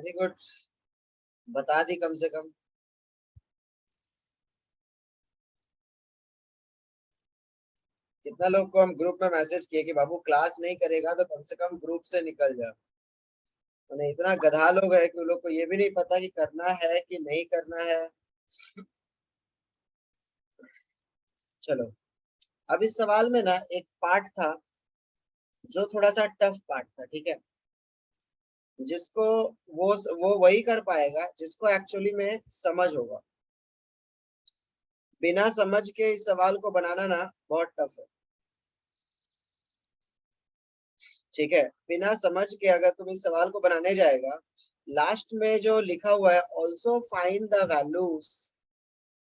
Very good, बता दी कम से कम। कितना लोग को हम ग्रुप में मैसेज किए कि बाबू क्लास नहीं करेगा तो कम से कम ग्रुप से निकल जा। उन्हें इतना गधा लोग है कि उन लोग को ये भी नहीं पता कि करना है कि नहीं करना है। चलो, अब इस सवाल में ना एक पार्ट था जो थोड़ा सा टफ पार्ट था, ठीक है। जिसको वो वही कर पाएगा जिसको एक्चुअली में समझ होगा। बिना समझ के इस सवाल को बनाना ना बहुत टफ है, ठीक है। बिना समझ के अगर तुम इस सवाल को बनाने जाएगा, लास्ट में जो लिखा हुआ है also find the values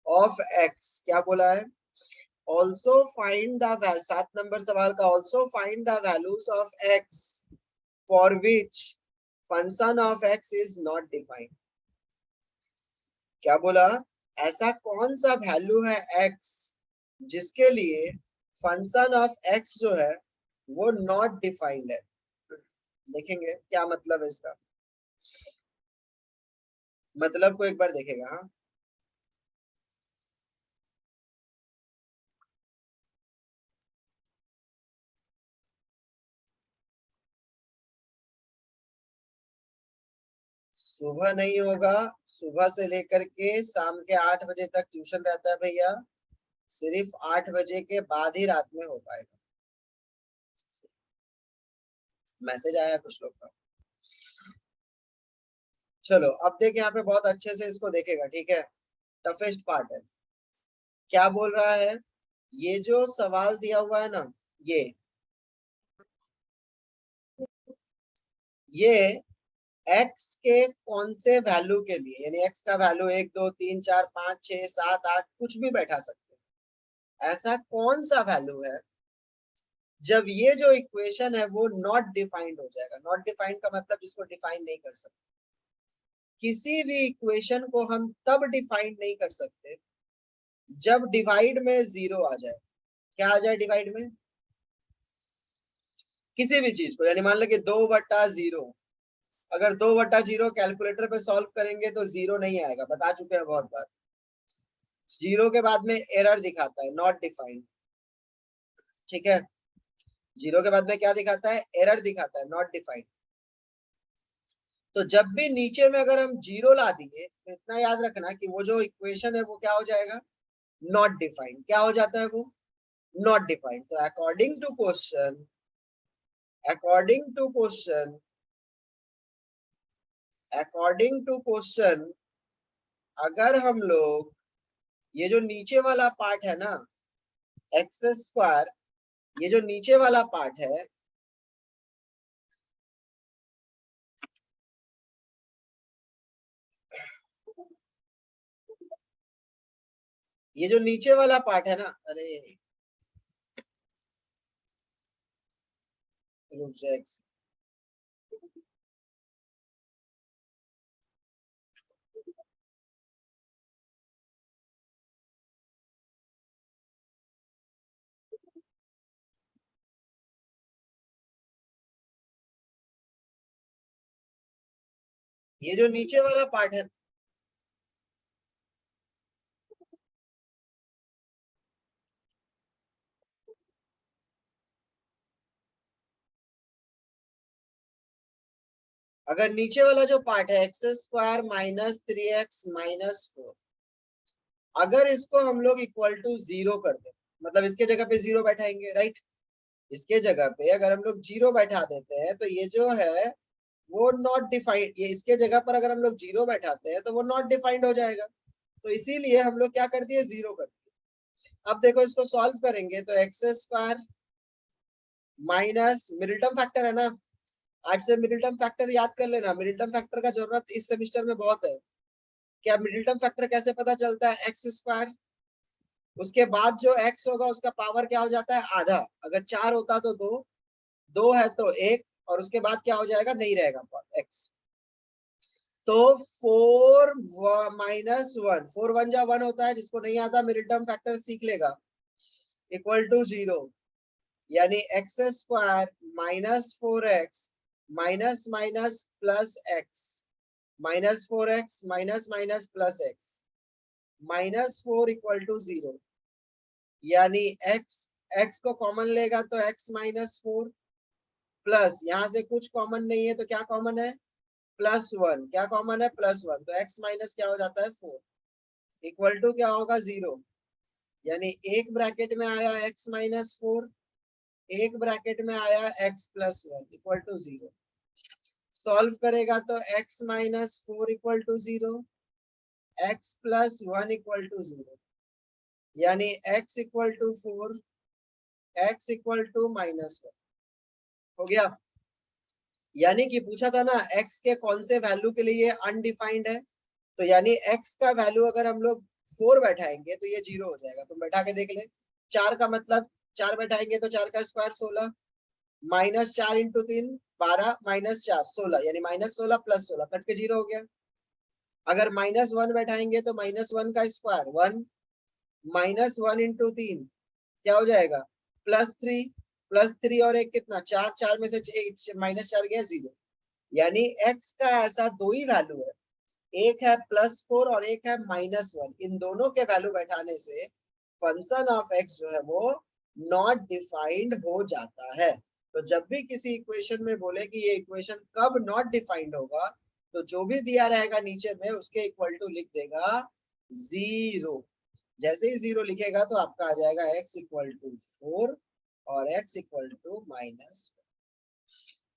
of x, क्या बोला है? ऑल्सो फाइंड द 7 नंबर सवाल का also find the values of x for which function of x is not defined. क्या बोला? ऐसा कौन सा वैल्यू है एक्स जिसके लिए फंक्शन ऑफ एक्स जो है वो नॉट डिफाइंड है। देखेंगे क्या मतलब है इसका, मतलब को एक बार देखेगा। हाँ, सुबह नहीं होगा, सुबह से लेकर के शाम के 8 बजे तक ट्यूशन रहता है भैया। सिर्फ 8 बजे के बाद ही रात में हो पाएगा। मैसेज आया कुछ लोग का। चलो अब देख, यहाँ पे बहुत अच्छे से इसको देखेगा, ठीक है। टफेस्ट पार्ट है। क्या बोल रहा है? ये जो सवाल दिया हुआ है ना, ये एक्स के कौन से वैल्यू के लिए, यानी एक्स का वैल्यू 1 2 3 4 5 6 7 8 कुछ भी बैठा सकते हैं। ऐसा कौन सा वैल्यू है जब ये जो इक्वेशन है वो नॉट डिफाइंड हो जाएगा। नॉट डिफाइंड का मतलब जिसको डिफाइन नहीं कर सकते। किसी भी इक्वेशन को हम तब डिफाइंड नहीं कर सकते जब डिवाइड में 0 आ जाए। क्या आ जाए डिवाइड में? किसी भी चीज को, यानी मान लो कि 2/0। अगर 2/0 कैलकुलेटर पे सॉल्व करेंगे तो 0 नहीं आएगा, बता चुके हैं बहुत बार। 0 के बाद में एरर दिखाता है, नॉट डिफाइंड, ठीक है। 0 के बाद में क्या दिखाता है? एरर दिखाता है, नॉट डिफाइंड। तो जब भी नीचे में अगर हम 0 ला दिए तो इतना याद रखना कि वो जो इक्वेशन है वो क्या हो जाएगा? Not defined. क्या हो जाता है वो? Not defined. तो अकॉर्डिंग टू क्वेश्चन अगर हम लोग ये जो नीचे वाला पार्ट है ना, एक्स स्क्वायर, ये जो नीचे वाला पार्ट है, ये जो नीचे वाला पार्ट है ना, अरे रुक जा ये जो नीचे वाला पार्ट है, अगर नीचे वाला जो पार्ट है x² माइनस 3x-4, अगर इसको हम लोग इक्वल टू 0 कर दे, मतलब इसके जगह पे 0 बैठाएंगे, राइट। इसके जगह पे अगर हम लोग 0 बैठा देते हैं तो ये जो है वो नॉट डिफाइंड, ये इसके जगह पर अगर हम लोग 0 बैठाते हैं तो वो नॉट डिफाइंड हो जाएगा। तो इसीलिए हम लोग क्या कर दिए? 0 कर दिए। अब देखो इसको सॉल्व करेंगे तो x² minus middle term factor है ना, आज से मिडिल टर्म फैक्टर याद कर लेना। मिडिल टर्म फैक्टर का जरूरत इस सेमिस्टर में बहुत है। क्या मिडिल टर्म फैक्टर कैसे पता चलता है? x², उसके बाद जो x होगा उसका पावर क्या हो जाता है? आधा। अगर 4 होता तो 2, 2 है तो 1, और उसके बाद क्या हो जाएगा? नहीं रहेगा x। तो 4 - 1, 4 1 होता है, जिसको नहीं आता मिडिल टर्म फैक्टर सीख लेगा, इक्वल टू 0। यानी x² - 4x minus minus plus x minus 4x minus minus plus x, -4 equal to 0, यानी x को कॉमन लेगा तो x -4 प्लस यहाँ से कुछ कॉमन नहीं है तो क्या कॉमन है, +1, क्या कॉमन है, +1, तो x माइनस क्या हो जाता है 4 इक्वल टू क्या होगा 0, यानी एक ब्रैकेट में आया x -4, एक ब्रैकेट में आया x +1 इक्वल टू 0। सॉल्व करेगा तो x -4 equal to 0, x +1 equal to 0, यानी x equal to 4, x equal to -1 हो गया। यानी कि पूछा था ना x के कौन से वैल्यू के लिए अनडिफाइंड है, तो यानी x का वैल्यू अगर हम लोग 4 बैठाएंगे तो ये 0 हो जाएगा। तुम बैठा के देख ले, 4 का मतलब 4 बैठाएंगे तो 4 का स्क्वायर 16, -4 इंटू 3 12, -4 16, यानी -16 + 16 कट के 0 हो गया। अगर -1 बैठाएंगे तो -1 का स्क्वायर 1, -1 इंटू 3 क्या हो जाएगा, +3 और एक कितना 4, 4 में से -4 गया 0, यानी x का ऐसा दो ही वैल्यू है, एक है +4 और एक है -1, इन दोनों के वैल्यू बैठाने से फंक्शन ऑफ x जो है वो नॉट डिफाइंड हो जाता है। तो जब भी किसी इक्वेशन में बोले कि ये इक्वेशन कब नॉट डिफाइंड होगा, तो जो भी दिया रहेगा नीचे में उसके इक्वल टू लिख देगा 0। जैसे ही 0 लिखेगा तो आपका आ जाएगा x इक्वल टू 4 और x equal to -1।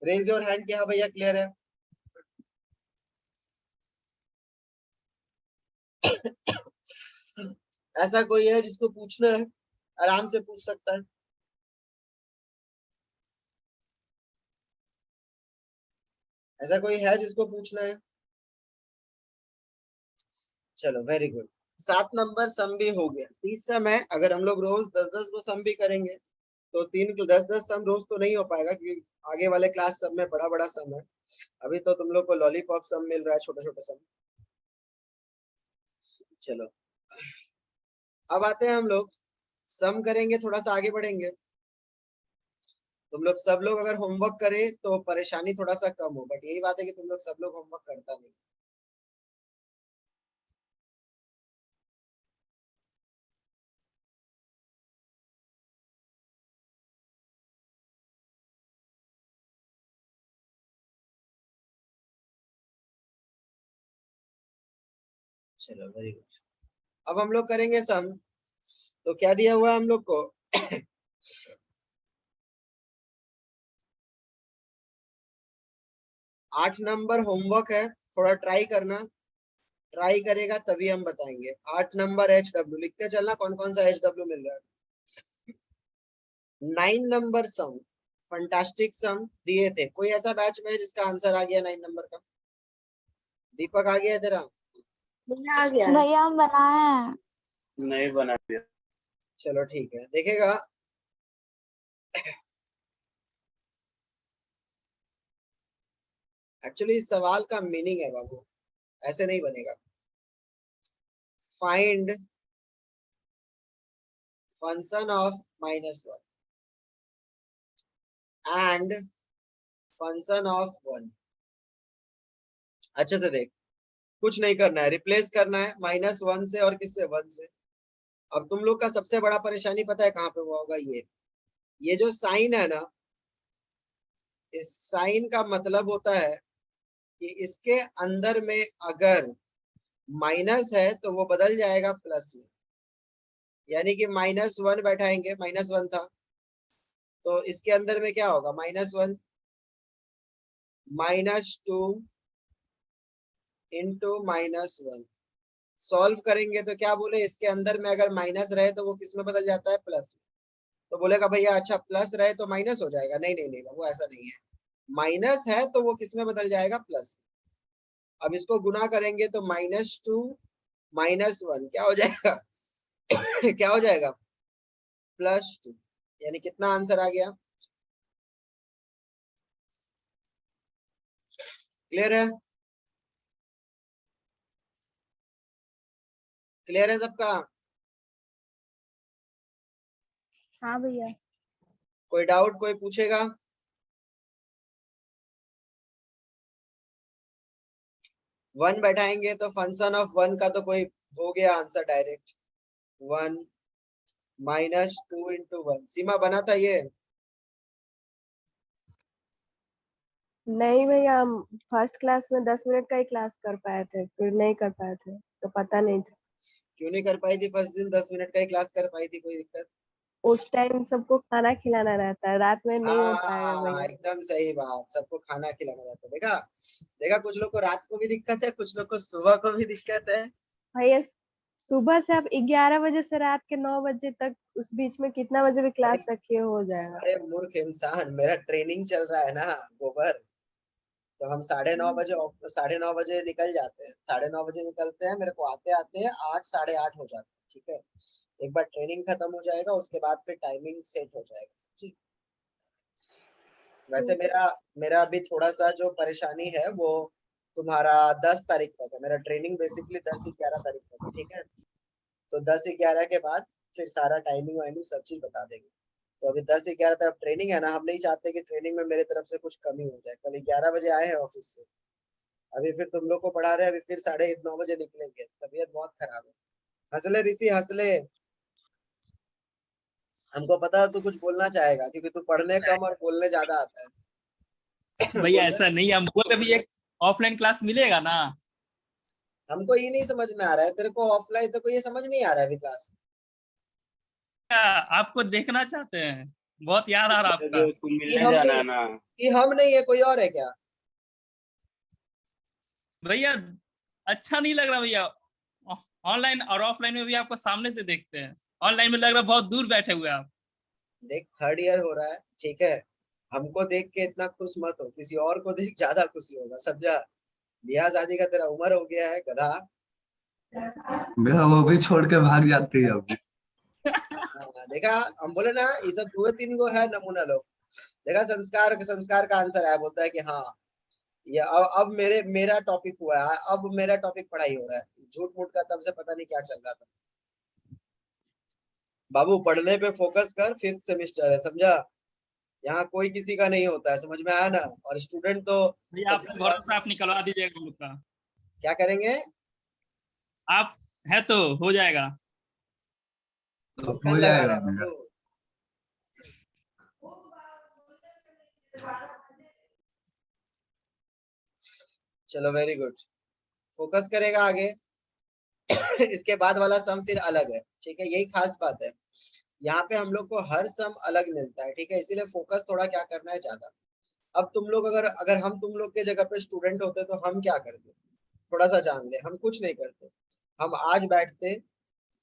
Raise your hand क्या भैया क्लियर है? ऐसा कोई है जिसको पूछना है, आराम से पूछ सकता है। ऐसा कोई है जिसको पूछना है? चलो वेरी गुड। 7 नंबर सम भी हो गया। 30 सम है, अगर हम लोग रोज 10-10 को सम भी करेंगे तो 3 को 10-10 सम रोज तो नहीं हो पाएगा, क्योंकि आगे वाले क्लास सब में बड़ा बड़ा सम है। अभी तो तुम लोग को लॉलीपॉप सम मिल रहा है, छोटा छोटा सम। चलो अब आते हैं हम लोग सम करेंगे, थोड़ा सा आगे बढ़ेंगे। तुम लोग सब लोग अगर होमवर्क करें तो परेशानी थोड़ा सा कम हो, बट यही बात है कि तुम लोग सब लोग होमवर्क करता नहीं। चलो वेरी गुड। अब हम लोग करेंगे सम। तो क्या दिया हुआ है हम लोग को 8 नंबर होमवर्क है, थोड़ा ट्राई करना, ट्राई करेगा तभी हम बताएंगे। 8 नंबर HW लिखते चलना, कौन कौन सा HW मिल रहा है। 9 नंबर सम, फंटास्टिक सम दिए थे। कोई ऐसा बैच में है जिसका आंसर आ गया 9 नंबर का? दीपक आ गया तेरा? आ गया भैया, हम बनाए हैं। नहीं बना दिया। चलो ठीक है, देखेगा। एक्चुअली इस सवाल का मीनिंग है बाबू, ऐसे नहीं बनेगा। Find function of -1 and function of 1। अच्छे से देख, कुछ नहीं करना है, रिप्लेस करना है -1 से, और किससे, 1 से। अब तुम लोग का सबसे बड़ा परेशानी पता है कहाँ पे हुआ होगा? ये जो साइन है ना, इस साइन का मतलब होता है कि इसके अंदर में अगर माइनस है तो वो बदल जाएगा प्लस में, यानी कि -1 बैठाएंगे, -1 था तो इसके अंदर में क्या होगा, -1 -2 इंटू -1। सॉल्व करेंगे तो क्या बोले, इसके अंदर में अगर माइनस रहे तो वो किस में बदल जाता है, प्लस में। तो बोलेगा भैया अच्छा प्लस रहे तो माइनस हो जाएगा, नहीं नहीं नहीं वो ऐसा नहीं है, माइनस है तो वो किस में बदल जाएगा, प्लस। अब इसको गुना करेंगे तो -2 -1 क्या हो जाएगा क्या हो जाएगा, +2। यानी कितना आंसर आ गया? क्लियर है? क्लियर है सबका? हाँ भैया। कोई डाउट, कोई पूछेगा? 1 बैठाएंगे तो फंक्शन ऑफ 1 का तो कोई हो गया आंसर डायरेक्ट, 1 माइनस 2 into 1। सीमा बना था ये? नहीं भैया, हम फर्स्ट क्लास में 10 मिनट का ही क्लास कर पाए थे, फिर नहीं कर पाए थे तो पता नहीं था। क्यों नहीं कर पाई थी फर्स्ट दिन? 10 मिनट का ही क्लास कर पाई थी, कोई दिक्कत? उस टाइम सबको खाना खिलाना रहता है, रात में नहीं हो पाएगा हाँ भैया। एकदम सही बात, सबको खाना खिलाना रहता है। देखा देखा, कुछ लोग को रात को भी दिक्कत है, कुछ लोग को सुबह को भी दिक्कत है। भैया सुबह से आप 11 बजे से रात के 9 बजे तक, उस बीच में कितना बजे भी अरे क्लास रखिए हो जाएगा। अरे मूर्ख इंसान, मेरा ट्रेनिंग चल रहा है ना गोबर। तो हम 9:30 बजे 9:30 बजे निकल जाते हैं, 9:30 बजे निकलते हैं, मेरे को आते आते 8 8:30 हो जाते हैं, ठीक है। एक बार ट्रेनिंग खत्म हो जाएगा उसके बाद फिर टाइमिंग सेट हो जाएगा, ठीक। वैसे मेरा मेरा अभी थोड़ा सा जो परेशानी है वो तुम्हारा 10 तारीख तक है। मेरा ट्रेनिंग बेसिकली 10 11 तारीख तक है, ठीक है। तो 10 11 के बाद फिर सारा टाइमिंग वाइमिंग सब चीज बता देंगे। तो अभी 10 11 तक ट्रेनिंग है ना, हम नहीं चाहते कि ट्रेनिंग में मेरे तरफ से कुछ कमी हो जाए। कल 11 बजे आए हैं ऑफिस से, अभी फिर तुम लोग को पढ़ा रहे हैं, अभी फिर 9:30 बजे निकलेंगे। तबीयत बहुत खराब है। हंसले ऋषि हंसले, हमको पता है तू कुछ बोलना चाहेगा क्योंकि तू पढ़ने कम और बोलने ज्यादा आता है। भैया बोलने ऐसा नहीं, हम बोल रहे भी एक ऑफलाइन क्लास मिलेगा ना। हमको ये नहीं समझ में आ रहा है, तेरे को ऑफलाइन, तेरे को ये समझ नहीं आ रहा है अभी क्लास। आपको देखना चाहते हैं, बहुत याद आ रहा आपका। जो उसको कि मिलने हम जाना नहीं, है ना। कि हम नहीं है, कोई और है क्या? भैया अच्छा नहीं लग रहा भैया, ऑनलाइन और ऑफलाइन में भी आपको सामने से देखते हैं, ऑनलाइन में लग रहा बहुत दूर बैठे हुए आप। देख 3rd ईयर हो रहा है, ठीक है। हमको देख के इतना खुश मत हो, किसी और को देख ज्यादा खुशी होगा, समझा? ब्याह शादी का तेरा उम्र हो गया है गधा। मेरा वो भी छोड़ के भाग जाती है अभी। हाँ, देखा, हम बोले ना ये सब 2 3 गो है नमूना लोग। देखा, संस्कार संस्कार का आंसर है, बोलता है कि हाँ ये अब मेरा टॉपिक हुआ है, अब मेरा टॉपिक पढ़ाई हो रहा है। झूठ मूठ का तब से पता नहीं क्या चल रहा था। बाबू पढ़ने पे फोकस कर, 5th सेमिस्टर है, समझा? यहाँ कोई किसी का नहीं होता है, समझ में आया ना? और स्टूडेंट तो भैया आप सबसे पे भरोसा, आप निकलवा दीजिएगा हम लोग का। क्या करेंगे? आप है तो हो जाएगा। तो मक्खन हो लगा रहा जाएगा है मेरा। बाबू। चलो वेरी गुड, फोकस करेगा आगे। इसके बाद वाला सम फिर अलग है, ठीक है, यही खास बात है। यहाँ पे हम लोग को हर सम अलग मिलता है, ठीक है, इसीलिए फोकस थोड़ा क्या करना है ज्यादा। अब तुम लोग अगर अगर हम तुम लोग के जगह पे स्टूडेंट होते तो हम क्या करते? थोड़ा सा जान ले, हम कुछ नहीं करते। हम आज बैठते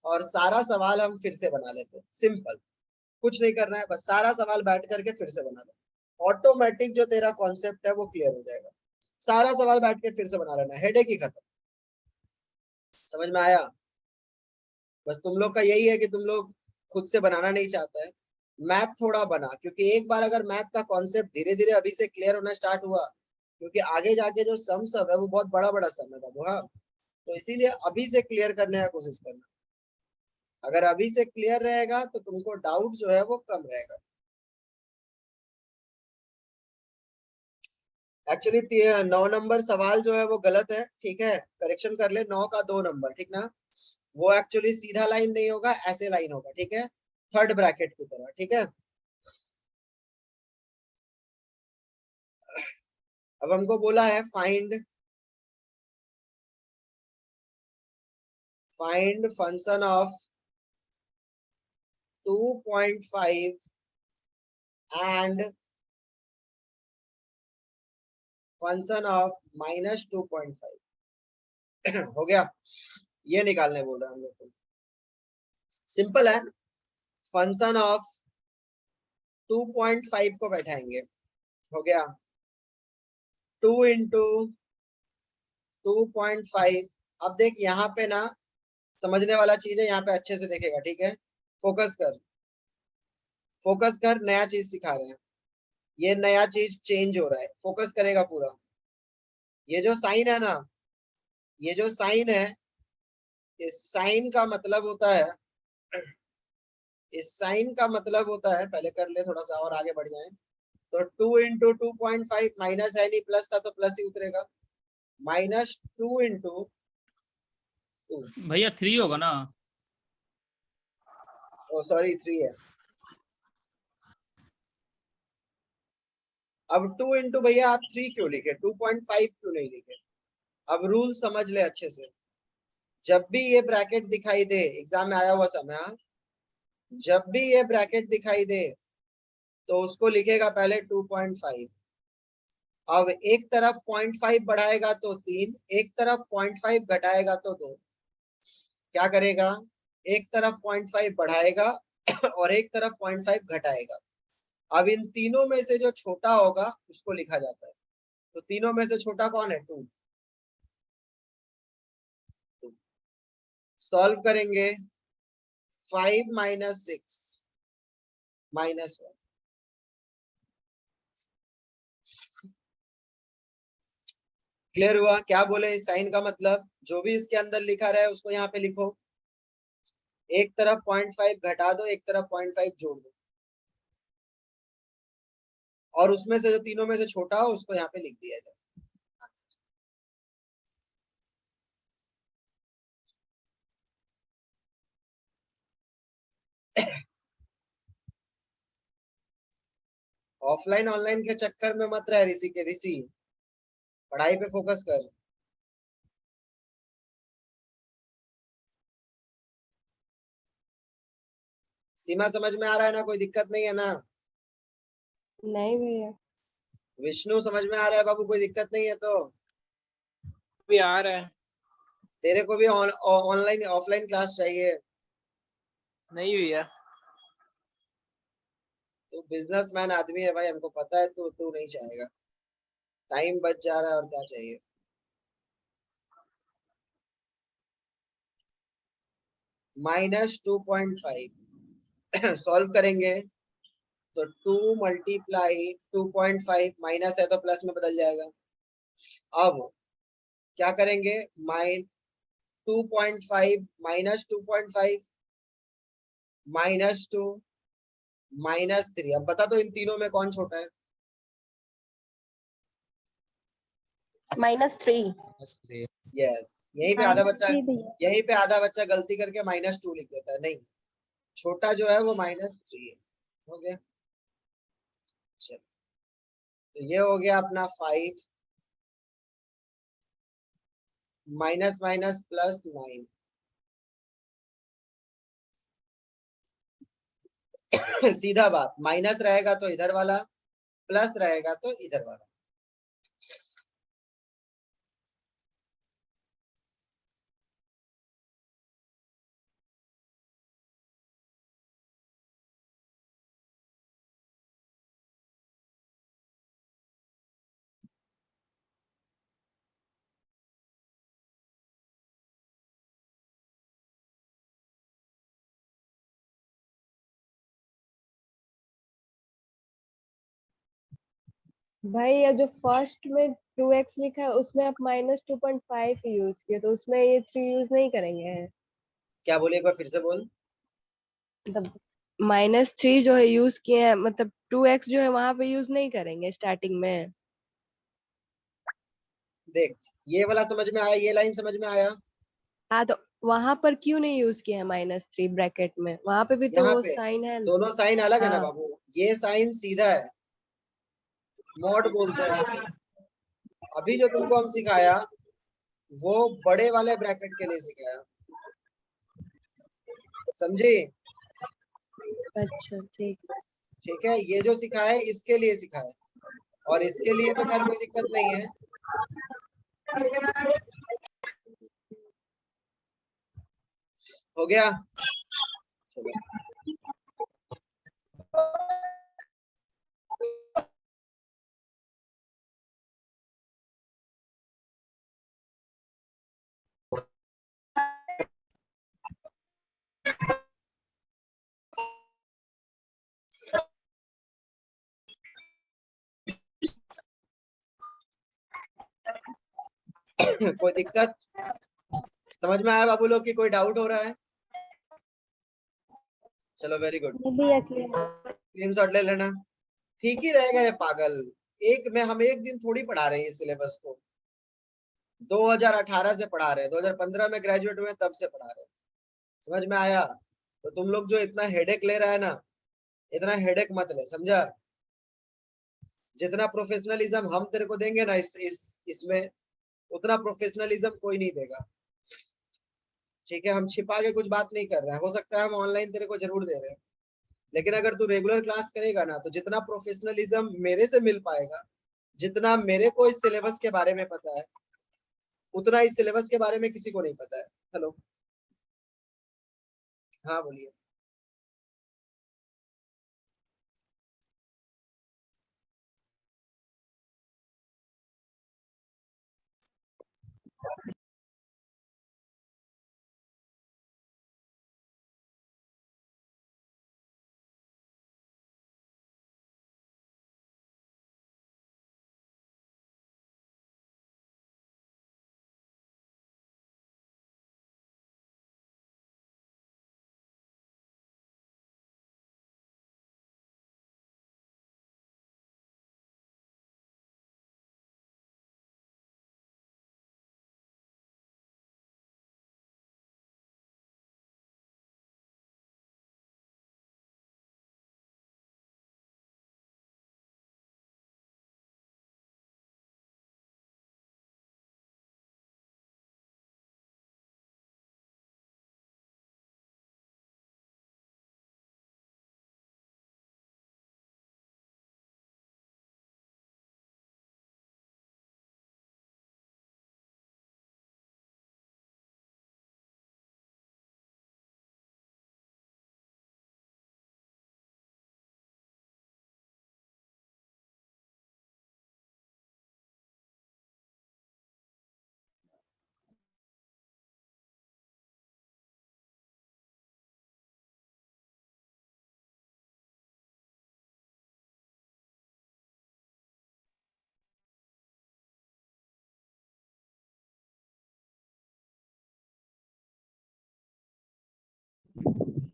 और सारा सवाल हम फिर से बना लेते, सिंपल। कुछ नहीं करना है, बस सारा सवाल बैठ करके फिर से बना लो। ऑटोमेटिक जो तेरा कॉन्सेप्ट है वो क्लियर हो जाएगा। सारा सवाल बैठ के फिर से बना लेना, हेडेक ही खत्म। समझ में आया? बस तुम लोग का यही है कि तुम लोग खुद से बनाना नहीं चाहता है। मैथ थोड़ा बना, क्योंकि एक बार अगर मैथ का कॉन्सेप्ट धीरे धीरे अभी से क्लियर होना स्टार्ट हुआ, क्योंकि आगे जाके जो सम सब है वो बहुत बड़ा बड़ा सम है बाबू। हाँ, तो इसीलिए अभी से क्लियर करने का कोशिश करना। अगर अभी से क्लियर रहेगा तो तुमको डाउट जो है वो कम रहेगा। एक्चुअली 9 नंबर सवाल जो है वो गलत है, ठीक है, करेक्शन कर ले। 9 का 2 नंबर, ठीक ना? वो एक्चुअली सीधा लाइन नहीं होगा, ऐसे लाइन होगा, ठीक है, 3rd ब्रैकेट की तरह, ठीक है। अब हमको बोला है find function of 2.5 and function of -2.5। हो गया, ये निकालने बोल रहे हैं हम लोग को। सिंपल है, फंक्शन ऑफ 2.5 को बैठाएंगे, हो गया 2 into 2.5। अब देख यहाँ पे ना समझने वाला चीज है, यहाँ पे अच्छे से देखेगा, ठीक है। फोकस कर, फोकस कर, नया चीज सिखा रहे हैं, ये नया चीज चेंज हो रहा है, फोकस करेगा पूरा। ये जो साइन है ना, ये जो साइन है, इस साइन का मतलब होता है, इस साइन का मतलब होता है, पहले कर ले थोड़ा सा और आगे बढ़ जाए। तो 2 into 2.5 माइनस है नहीं, प्लस था तो प्लस ही उतरेगा। -2 इंटू 2, भैया 3 होगा ना? ओ सॉरी 3 है। अब 2 इंटू भैया आप 3 क्यों लिखे, 2.5 क्यों नहीं लिखे? अब रूल समझ ले अच्छे से। जब भी ये ब्रैकेट दिखाई दे, एग्जाम में आया हुआ समय, हाँ? जब भी ये ब्रैकेट दिखाई दे तो उसको लिखेगा पहले 2.5। अब एक तरफ 0.5 बढ़ाएगा तो 3, एक तरफ 0.5 घटाएगा तो 2। क्या करेगा, एक तरफ 0.5 बढ़ाएगा और एक तरफ 0.5 घटाएगा। अब इन तीनों में से जो छोटा होगा उसको लिखा जाता है। तो तीनों में से छोटा कौन है? 2। सॉल्व करेंगे, 5 - 6 -1। क्लियर हुआ? क्या बोले इस साइन का मतलब, जो भी इसके अंदर लिखा रहा है उसको यहाँ पे लिखो। एक तरफ 0.5 घटा दो, एक तरफ 0.5 जोड़ दो, और उसमें से जो तीनों में से छोटा हो उसको यहाँ पे लिख दिया जाए। ऑफलाइन ऑनलाइन के चक्कर में मत रह ऋषि, पढ़ाई पे फोकस कर। सीमा समझ में आ रहा है ना? कोई दिक्कत नहीं है ना? नहीं भैया। विष्णु समझ में आ रहा है बाबू? कोई दिक्कत नहीं है तो? भी आ रहा है। तेरे को भी ऑनलाइन ऑफलाइन क्लास चाहिए? नहीं भैया। तू बिजनेसमैन आदमी है भाई, हमको पता है। तू नहीं चाहेगा। टाइम बच जा रहा है और क्या चाहिए। -2.5 सॉल्व करेंगे तो 2 × 2.5, माइनस है तो प्लस में बदल जाएगा। अब क्या करेंगे, 2.5 -2.5 -2 -3। अब बता दो इन तीनों में कौन छोटा है? -3। यस, यहीं पे आधा बच्चा -3 भैया। यहीं पे आधा बच्चा गलती करके -2 लिख देता है। नहीं, छोटा जो है वो -3 है। हो गया? चलो, तो ये हो गया अपना 5 माइनस माइनस प्लस 9। सीधा बात, माइनस रहेगा तो इधर वाला, प्लस रहेगा तो इधर वाला। भाई ये जो फर्स्ट में 2x लिखा है उसमें आप -2.5 यूज किए, तो उसमें ये 3 यूज नहीं करेंगे? क्या बोले, एक बार फिर से बोल। मतलब -3 जो है यूज किए हैं, मतलब 2x जो है वहां पे यूज नहीं करेंगे स्टार्टिंग में? देख, ये वाला समझ में आया, ये लाइन समझ में आया? हाँ, तो वहां पर क्यों नहीं यूज किया है -3 ब्रैकेट में? वहां पे भी तो यहाँ वो पे साइन है। दोनों साइन अलग है ना हाँ। बाबू। ये साइन सीधा है, मॉड बोलते हैं इसको। अभी जो तुमको हम सिखाया वो बड़े वाले ब्रैकेट के लिए सिखाया, समझी? अच्छा ठीक है। ठीक है, ये जो सिखाया है इसके लिए सिखाया, और इसके लिए तो खैर कोई दिक्कत नहीं है। हो गया? चलो। कोई दिक्कत समझ में आया बाबू लोग की? कोई डाउट हो रहा है? चलो, वेरी गुड। स्क्रीनशॉट ले लेना। ठीक ही रहेगा रे पागल। हम एक दिन थोड़ी पढ़ा रहे हैं सिलेबस को। 2018 से पढ़ा रहे हैं, 2015 में ग्रेजुएट हुए तब से पढ़ा रहे हैं। समझ में आया? तो तुम लोग जो इतना हेडेक ले रहा है ना, इतना हेडेक मत ले, समझा? जितना प्रोफेशनलिज्म हम तेरे को देंगे ना इसमें, उतना प्रोफेशनलिज्म कोई नहीं देगा। ठीक है, हम छिपा के कुछ बात नहीं कर रहे हैं। हो सकता है हम ऑनलाइन तेरे को जरूर दे रहे हैं, लेकिन अगर तू रेगुलर क्लास करेगा ना, तो जितना प्रोफेशनलिज्म मेरे से मिल पाएगा, जितना मेरे को इस सिलेबस के बारे में पता है, उतना इस सिलेबस के बारे में किसी को नहीं पता है। हेलो, हाँ बोलिए।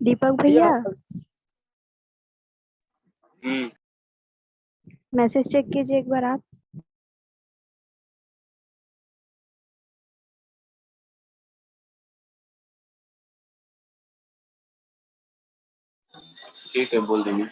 दीपक भैया, मैसेज चेक कीजिए एक बार आप। ठीक है, बोल देंगे।